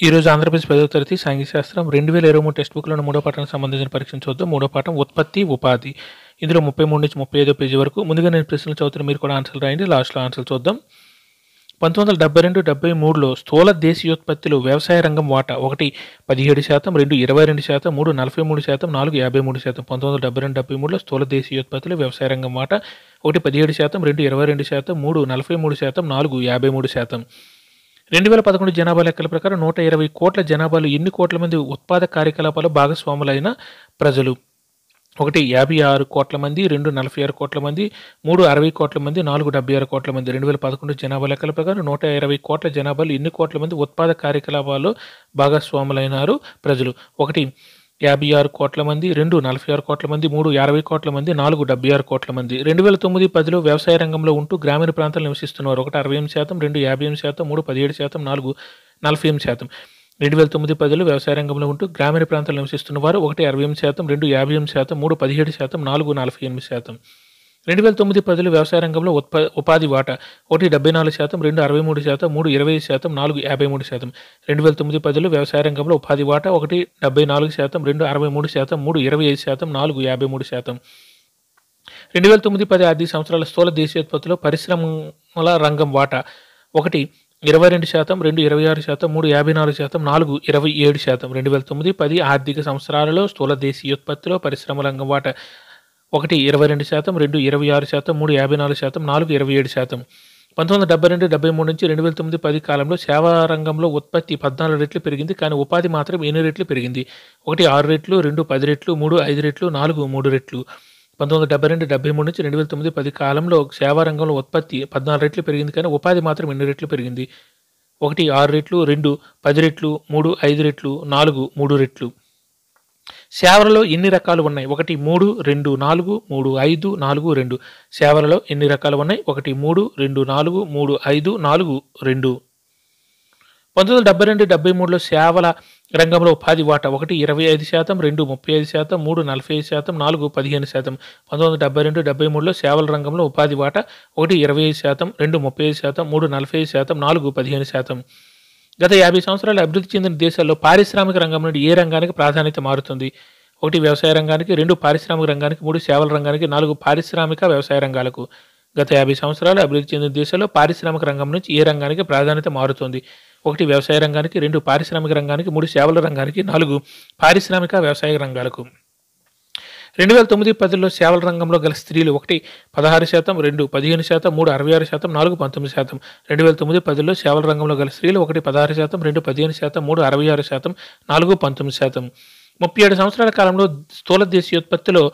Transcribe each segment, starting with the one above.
ఈరోజు ఆంధ్రప్రదేశ్ 10వ తరగతి సాంఘిక శాస్త్రం 2023 టెక్స్ట్ బుక్‌లోని మూడో పాఠానికి సంబంధించిన పరీక్షను చూద్దాం. మూడో పాఠం ఉత్పత్తి, ఉపాధి. ఇందులో 33-35 పేజీ వరకు ముందుగా నేను ప్రశ్నలు చదువుతాను. మీరు కూడా ఆన్సర్లు రాయండి. లాస్ట్‌లో ఆన్సర్లు చూద్దాం. 1972-73లో స్థూల దేశీయోత్పత్తిలో వ్యవసాయ రంగం వాటా 1 17%, 2 22%, 3 43%, 4 53%. 1972-73లో స్థూల దేశీయోత్పత్తిలో వ్యవసాయ రంగం వాటా 1 17%, 2 22%, 3 43%, 4 53%. 2011 జనాభా లెక్కల ప్రకారం 120 కోట్ల జనాభాలో ఎన్ని కోట్ల మంది ఉత్పాదక కార్యకలాపాలు భాగస్వాములైన ప్రజలు? 1 56 కోట్ల మంది, 2 46 కోట్ల మంది, 3 60 కోట్ల మంది, 4 76 కోట్ల మంది. 2011 జనాభా లెక్కల ప్రకారం 120 కోట్ల జనాభాలో ఎన్ని కోట్ల మంది ఉత్పాదక కార్యకలాపాల్లో భాగస్వాములైనారు ప్రజలు? 1 56 కోట్ల మంది, 2 46 కోట్ల మంది, 3 60 కోట్ల మంది, 4 76 కోట్ల మంది. 2009-10లో వ్యవసాయ రంగంలో ఉంటూ గ్రామీణ ప్రాంతాల్లో నివసిస్తున్నారు. 1 68%, 2 58%, 3 17%, 4 48%. 2009-10లో వ్యవసాయ రంగంలో ఉంటూ గ్రామీణ ప్రాంతాల్లో నివసిస్తున్న వారు 1 68%, 2 58%, 3 17%, 4 48%. 2009-10లో వ్యవసాయ రంగంలో ఉపాధి వాటా 1 74%, 2 63%, 3 25%, 4 53%. 2009-10లో వ్యవసాయ రంగంలో ఉపాధి వాటా 1 74%, 2 63%, 3 25%, 4 53%. 2009-10 ఆర్థిక సంవత్సరాల స్థూల దేశీయోత్పత్తిలో పరిశ్రమల రంగం వాటా 1 22%, 2 26%, 3 54%, 4 27%. 2009-10 ఆర్థిక సంవత్సరాలలో స్థూల దేశీయోత్పత్తిలో పరిశ్రమల రంగం వాటా 1 22%, 2 26%, 3 54%, 4 27%. 1972-73 నుంచి 2009-10 కాలంలో సేవా రంగంలో ఉత్పత్తి 14 రెట్లు పెరిగింది. కానీ ఉపాధి మాత్రం 8 రెట్లు పెరిగింది. 1 6 రెట్లు, 2 10 రెట్లు, 3 5 రెట్లు, 4 3 రెట్లు. 1972-73 నుంచి 2009-10 కాలంలో సేవా రంగంలో ఉత్పత్తి 14 రెట్లు పెరిగింది. కానీ ఉపాధి మాత్రం 8 రెట్లు పెరిగింది. 1 6 రెట్లు, 2 10 రెట్లు, 3 5 రెట్లు, 4 3 రెట్లు. సేవలలో ఎన్ని రకాలు ఉన్నాయి? 1 3 2 4 3 5 4 2. సేవలలో ఎన్ని రకాలు ఉన్నాయి? 1 3 2 4 3 5 4 2. 1972-73లో సేవల రంగంలో ఉపాధి వాటా 1 25%, 2 35%, 3 45%, 4 15%. 1972-73లో సేవల రంగంలో ఉపాధి వాటా 1 25%, 2 35%, 3 45%, 4 15%. గత 50 సంవత్సరాలు అభివృద్ధి చెందిన దేశాల్లో పారిశ్రామిక రంగం నుండి ఏ రంగానికి ప్రాధాన్యత మారుతుంది? 1 వ్యవసాయ రంగానికి, 2 పారిశ్రామిక రంగానికి, 3 సేవల రంగానికి, 4 పారిశ్రామిక వ్యవసాయ రంగాలకు. గత 50 సంవత్సరాలు అభివృద్ధి చెందిన దేశాల్లో పారిశ్రామిక రంగం నుంచి ఏ రంగానికి ప్రాధాన్యత మారుతుంది? 1 వ్యవసాయ రంగానికి, 2 పారిశ్రామిక రంగానికి, 3 సేవల రంగానికి, 4 పారిశ్రామిక వ్యవసాయ రంగాలకు. 2009-10లో సేవల రంగంలో గల స్త్రీలు 1 16%, 2 15%, 3 66%, 4 19%. 2009-10లో సేవల రంగంలో గల స్త్రీలు 1 16%, 2 15%, 3 66%, 4 19%. 37 సంవత్సరాల కాలంలో స్థూల దేశీయోత్పత్తిలో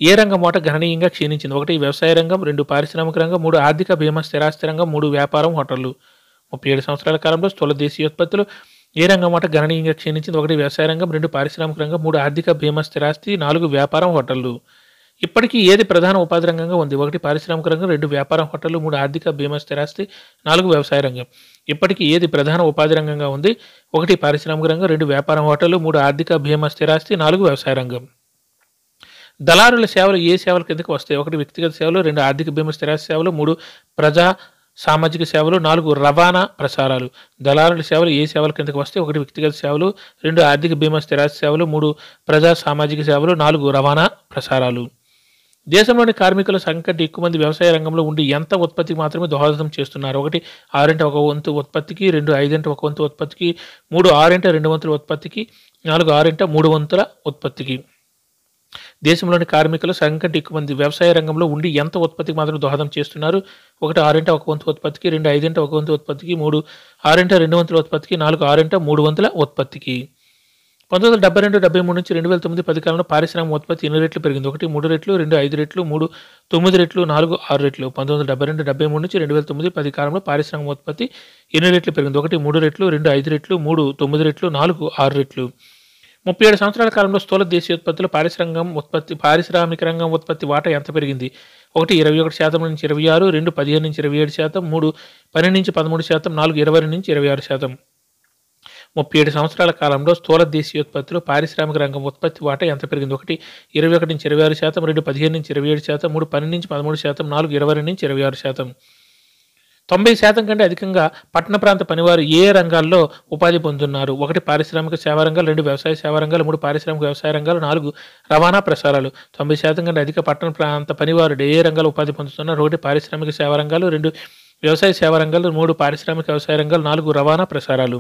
ఏ రంగం వాటా గణనీయంగా క్షీణించింది? 1 వ్యవసాయ రంగం, 2 పారిశ్రామిక రంగం, 3 ఆర్థిక బీమా స్థిరాస్తి రంగం, 3 వ్యాపారం హోటళ్లు. 37 సంవత్సరాల కాలంలో స్థూల దేశీయోత్పత్తిలో ఏ రంగం వాటా గణనీయంగా క్షీణించింది? 1 వ్యవసాయ రంగం, 2 పారిశ్రామిక రంగం, 3 ఆర్థిక బీమా స్థిరాస్తి, 4 వ్యాపారం హోటళ్లు. ఇప్పటికీ ఏది ప్రధాన ఉపాధి రంగంగా ఉంది? 1 పారిశ్రామిక రంగం, 2 వ్యాపారం హోటళ్లు, 3 ఆర్థిక బీమా స్థిరాస్తి, 4 వ్యవసాయ రంగం. ఇప్పటికీ ఏది ప్రధాన ఉపాధి రంగంగా ఉంది? 1 పారిశ్రామిక రంగం, 2 వ్యాపారం హోటళ్లు, 3 ఆర్థిక బీమా స్థిరాస్తి, 4 వ్యవసాయ రంగం. దళారుల సేవలు ఏ సేవల కిందకు వస్తాయి? 1 వ్యక్తిగత సేవలు, 2 ఆర్థిక బీమా స్థిరాస్తి సేవలు, 3 ప్రజా సామాజిక సేవలు, 4 రవాణా ప్రసారాలు. దళారుల సేవలు ఏ సేవల కిందకు వస్తాయి? 1 వ్యక్తిగత సేవలు, 2 ఆర్థిక బీమా స్థిరాస్తి సేవలు, 3 ప్రజా సామాజిక సేవలు, 4 రవాణా ప్రసారాలు. దేశంలోని కార్మికుల సంఖ్య కంటే ఎక్కువ మంది వ్యవసాయ రంగంలో ఉండి ఎంత ఉత్పత్తికి మాత్రమే దోహదం చేస్తున్నారు? 1 6 1 వంతు ఉత్పత్తికి, 2 5 1 వంతు ఉత్పత్తికి, 3 6 2 వంతుల ఉత్పత్తికి, 4 6 3 వంతుల ఉత్పత్తికి. దేశంలోని కార్మికుల సంఖ్య కంటే ఎక్కువ మంది వ్యవసాయ రంగంలో ఉండి ఎంత ఉత్పత్తికి మాత్రం దోహదం చేస్తున్నారు? 1 6 1 వంతు ఉత్పత్తికి, 2 5 1 వంతు ఉత్పత్తికి, 3 6 2 వంతుల ఉత్పత్తికి, 4 6 3 వంతుల ఉత్పత్తికి. 1972-73 నుంచి 2009-10 కాలంలో పారిశ్రామిక ఉత్పత్తి ఎన్ని రెట్లు పెరిగింది? 1 3 రెట్లు, 2 5 రెట్లు, 3 9 రెట్లు, 4 6 రెట్లు. 1972-73 నుంచి 2009-10 కాలంలో పారిశ్రామిక ఉత్పత్తి ఎన్ని రెట్లు పెరిగింది? 1 3 రెట్లు, 2 5 రెట్లు, 3 9 రెట్లు, 4 6 రెట్లు. 37 సంవత్సరాల కాలంలో స్థూల దేశీయోత్పత్తిలో పారిశ్రామిక రంగం ఉత్పత్తి వాటా ఎంత పెరిగింది? 1 21% నుంచి 26%, 2 15 నుంచి 27%, 3 12 నుంచి 13%, 4 22 నుంచి 26%. 37 సంవత్సరాల కాలంలో స్థూల దేశీయోత్పత్తిలో పారిశ్రామిక రంగం ఉత్పత్తి వాటా ఎంత పెరిగింది? 1 21 నుంచి 26%, 2 15 నుంచి 27%, 3 12 నుంచి 13%, 4 22 నుంచి 26%. 90% కంటే అధికంగా పట్టణ ప్రాంత పనివారు ఏ రంగాల్లో ఉపాధి పొందుతున్నారు? 1 పారిశ్రామిక సేవా రంగాలు, 2 వ్యవసాయ సేవా రంగాలు, 3 పారిశ్రామిక వ్యవసాయ రంగాలు, 4 రవాణా ప్రసారాలు. 90% కంటే అధిక పట్టణ ప్రాంత పనివారు ఏ రంగాల్లో ఉపాధి పొందుతున్నారు? 1 పారిశ్రామిక సేవా రంగాలు, 2 వ్యవసాయ సేవా రంగాలు, 3 పారిశ్రామిక వ్యవసాయ రంగాలు, 4 రవాణా ప్రసారాలు.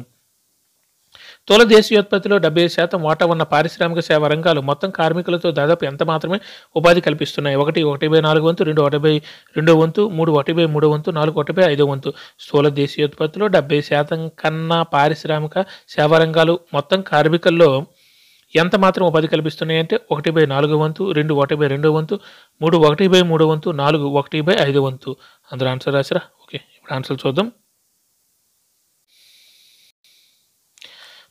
స్థూల దేశీయోత్పత్తిలో 75% వాటా ఉన్న పారిశ్రామిక సేవా రంగాలు మొత్తం కార్మికులతో దాదాపు ఎంత మాత్రమే ఉపాధి కల్పిస్తున్నాయి? 1 1/4 వంతు, 2 1/2 వంతు, 3 1/3 వంతు, 4 1/5 వంతు. స్థూల దేశీయోత్పత్తిలో 70% కన్నా పారిశ్రామిక సేవా రంగాలు మొత్తం కార్మికుల్లో ఎంత మాత్రం ఉపాధి కల్పిస్తున్నాయి అంటే 1/4 వంతు, 2 1/2 వంతు, 3 1/3 వంతు, 4 1/5 వంతు. అందరూ ఆన్సర్ రాసిరా? ఓకే, ఇప్పుడు ఆన్సర్ చూద్దాం.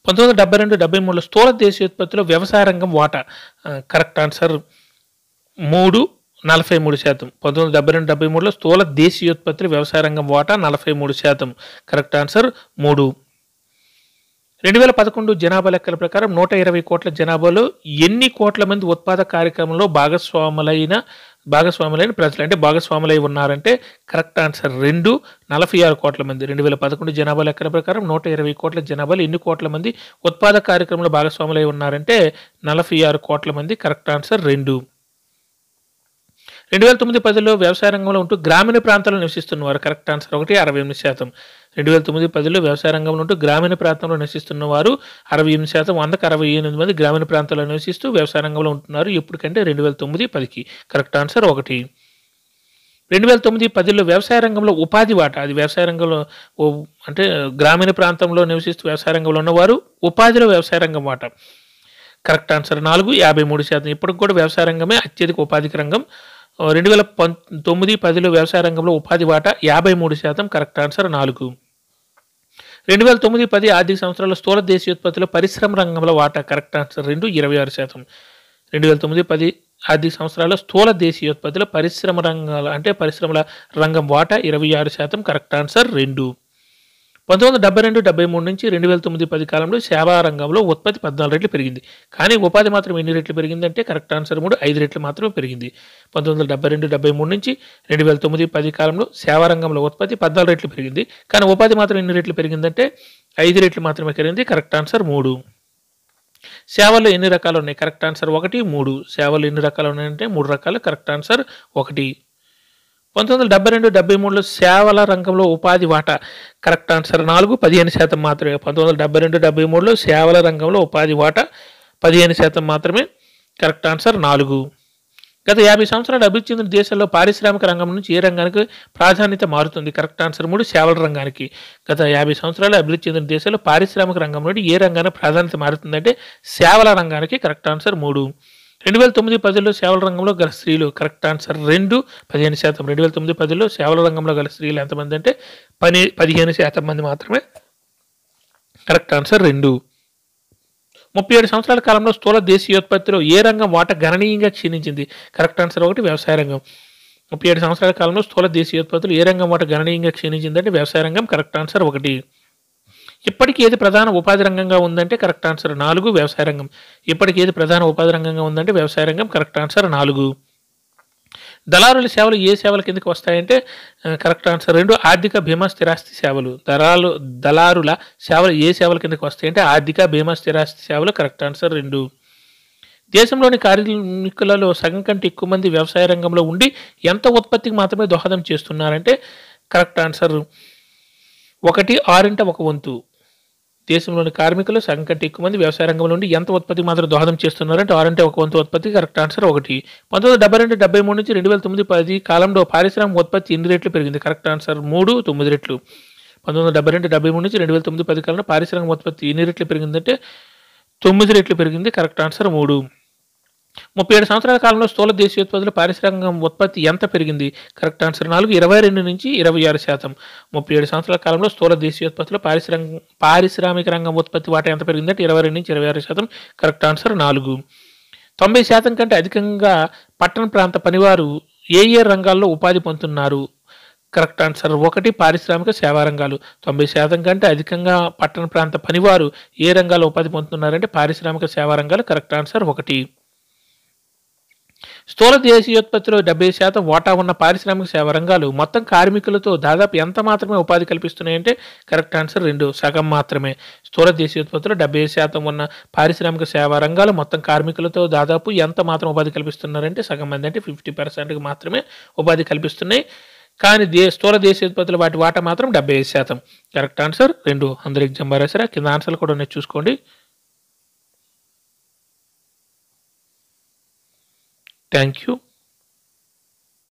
1972-73లో స్థూల దేశీయోత్పత్తిలో వ్యవసాయ రంగం వాటా. Correct answer 3 43%. 1972-73లో స్థూల దేశీయోత్పత్తిలో వ్యవసాయ రంగం వాటా 43%. Correct answer 3. 2011 జనాభా లెక్కల ప్రకారం 120 కోట్ల జనాభాలో ఎన్ని కోట్ల మంది ఉత్పాదక కార్యక్రమంలో భాగస్వాములైన ప్రజలు అంటే భాగస్వాములై ఉన్నారంటే కరెక్ట్ ఆన్సర్ 2 46 కోట్ల మంది. 2011 జనాభా లెక్కల ప్రకారం 120 కోట్ల జనాభాలో ఎన్ని కోట్ల మంది ఉత్పాదక కార్యక్రమంలో భాగస్వాములై ఉన్నారంటే 46 కోట్ల మంది. Correct answer 2. 2009-10లో వ్యవసాయ రంగంలో ఉంటూ గ్రామీణ ప్రాంతాల్లో నివసిస్తున్నవారు. Correct answer 1 68%. 2009-10లో వ్యవసాయ రంగంలో ఉంటూ గ్రామీణ ప్రాంతంలో నివసిస్తున్న వారు 68%. 100కు 68 మంది గ్రామీణ ప్రాంతాల్లో నివసిస్తూ వ్యవసాయ రంగంలో ఉంటున్నారు. ఎప్పటికంటే 2009-10కి. Correct answer 1. 2009-10లో వ్యవసాయ రంగంలో ఉపాధి వాటా, అది వ్యవసాయ రంగంలో అంటే గ్రామీణ ప్రాంతంలో నివసిస్తూ వ్యవసాయ రంగంలో ఉన్నవారు ఉపాధిలో వ్యవసాయ రంగం వాటా. Correct answer 4 53%. ఇప్పటికి కూడా వ్యవసాయ రంగమే అత్యధిక ఉపాధిక రంగం. 2009-10లో వ్యవసాయ రంగంలో ఉపాధి వాటా 53%. Correct answer 4. 2009-10 ఆర్థిక సంవత్సరాల్లో స్థూల దేశీయోత్పత్తిలో పరిశ్రమ రంగంలో వాటా. Correct answer 2 26%. 2009-10 ఆర్థిక సంవత్సరాల్లో స్థూల దేశీయోత్పత్తిలో పరిశ్రమ రంగాల అంటే పరిశ్రమల రంగం వాటా 26%. Correct answer 2. 1972-73 నుంచి 2009-10 కాలంలో సేవా రంగంలో ఉత్పత్తి 14 రెట్లు పెరిగింది. కానీ ఉపాధి మాత్రం ఎన్ని రెట్లు పెరిగిందంటే కరెక్ట్ ఆన్సర్ 3 5 రెట్లు మాత్రమే పెరిగింది. 1972-73 నుంచి 2009-10 కాలంలో సేవా రంగంలో ఉత్పత్తి 14 రెట్లు పెరిగింది. కానీ ఉపాధి మాత్రం ఎన్ని రెట్లు పెరిగిందంటే 5 రెట్లు మాత్రమే పెరిగింది. Correct answer 3. సేవలు ఎన్ని రకాలు ఉన్నాయి? Correct answer 1 3. సేవలు ఎన్ని రకాలు ఉన్నాయంటే 3 రకాలు. Correct answer 1. 1972-73లో సేవల రంగంలో ఉపాధి వాటా. కరెక్ట్ ఆన్సర్ 4 15% మాత్రమే. 1972-73లో సేవల రంగంలో ఉపాధి వాటా 15% మాత్రమే. Correct answer 4. గత 50 సంవత్సరాలు అభివృద్ధి చెందిన దేశాల్లో పారిశ్రామిక రంగం నుంచి ఏ రంగానికి ప్రాధాన్యత మారుతుంది? కరెక్ట్ ఆన్సర్ 3 సేవల రంగానికి. గత 50 సంవత్సరాలు అభివృద్ధి చెందిన దేశాల్లో పారిశ్రామిక రంగం నుండి ఏ రంగానికి ప్రాధాన్యత మారుతుందంటే సేవల రంగానికి. Correct answer 3. 2009-10లో సేవల రంగంలో గల స్త్రీలు. Correct answer 2 15%. 2009-10లో సేవల రంగంలో గల స్త్రీలు ఎంతమంది అంటే 15% మంది మాత్రమే. Correct answer 2. 37 సంవత్సరాల కాలంలో స్థూల దేశీయోత్పత్తిలో ఏ రంగం వాటా గణనీయంగా క్షీణించింది? కరెక్ట్ ఆన్సర్ 1 వ్యవసాయ రంగం. 37 సంవత్సరాల కాలంలో స్థూల దేశీయోత్పత్తిలో ఏ రంగం వాటా గణనీయంగా క్షీణించిందంటే వ్యవసాయ రంగం. Correct answer 1. ఇప్పటికి ఏది ప్రధాన ఉపాధి రంగంగా ఉందంటే కరెక్ట్ ఆన్సర్ 4 వ్యవసాయ రంగం. ఇప్పటికి ఏది ప్రధాన ఉపాధి రంగంగా ఉందంటే వ్యవసాయ రంగం. Correct answer 4. దళారుల సేవలు ఏ సేవల కిందకి వస్తాయంటే కరెక్ట్ ఆన్సర్ 2 ఆర్థిక బీమా స్థిరాస్తి సేవలు. దళారుల సేవలు ఏ సేవల కిందకి వస్తాయంటే ఆర్థిక బీమా స్థిరాస్తి సేవలు. Correct answer 2. దేశంలోని కార్మికులలో సగం కంటే ఎక్కువ మంది వ్యవసాయ రంగంలో ఉండి ఎంత ఉత్పత్తికి మాత్రమే దోహదం చేస్తున్నారంటే కరెక్ట్ ఆన్సర్ 1 6 వంతు. దేశంలోని కార్మికులు సగం కంటే ఎక్కువ మంది వ్యవసాయ రంగంలో ఉండి ఎంత ఉత్పత్తికి మాత్రం దోహదం చేస్తున్నారంటే 6 వంతు ఉత్పత్తి. Correct answer 1. 1972-73 నుంచి 2009-10 కాలంలో పారిశ్రామిక ఉత్పత్తి ఎన్ని రెట్లు పెరిగింది? కరెక్ట్ ఆన్సర్ 3 9 రెట్లు. 1972-73 నుంచి 2009-10 కాలంలో పారిశ్రామిక ఉత్పత్తి ఎన్ని రెట్లు పెరిగిందంటే 9 రెట్లు పెరిగింది. Correct answer 3. 37 సంవత్సరాల కాలంలో స్థూల దేశీయోత్పత్తిలో పారిశ్రామిక ఉత్పత్తి ఎంత పెరిగింది? కరెక్ట్ ఆన్సర్ 4 22 నుంచి 26%. 37 సంవత్సరాల కాలంలో స్థూల దేశీయోత్పత్తిలో పారిశ్రామిక రంగం ఉత్పత్తి వాటా ఎంత పెరిగిందంటే 22 నుంచి 26%. Correct answer 4. 90% కంటే అధికంగా పట్టణ ప్రాంత పనివారు ఏ రంగాల్లో ఉపాధి పొందుతున్నారు? కరెక్ట్ ఆన్సర్ 1 పారిశ్రామిక సేవా రంగాలు. 90% కంటే అధికంగా పట్టణ ప్రాంత పనివారు ఏ రంగాల్లో ఉపాధి పొందుతున్నారంటే పారిశ్రామిక సేవా రంగాలు. Correct answer 1. స్థూల దేశీయోత్పత్తిలో 70% వాటా ఉన్న పారిశ్రామిక సేవా రంగాలు మొత్తం కార్మికులతో దాదాపు ఎంత మాత్రమే ఉపాధి కల్పిస్తున్నాయంటే కరెక్ట్ ఆన్సర్ 2, సగం మాత్రమే. స్థూల దేశీయోత్పత్తిలో 70% ఉన్న పారిశ్రామిక సేవా రంగాలు మొత్తం కార్మికులతో దాదాపు ఎంత మాత్రం ఉపాధి కల్పిస్తున్నారంటే సగం మంది, అంటే 50%కి మాత్రమే ఉపాధి కల్పిస్తున్నాయి. కానీ స్థూల దేశీయోత్పత్తులు వాటి వాటా మాత్రం 75%. Correct answer 2. అందరూ ఎగ్జామ్ బారేసారా? కింద ఆన్సర్లు కూడా ఉన్నాయి, చూసుకోండి. Thank you.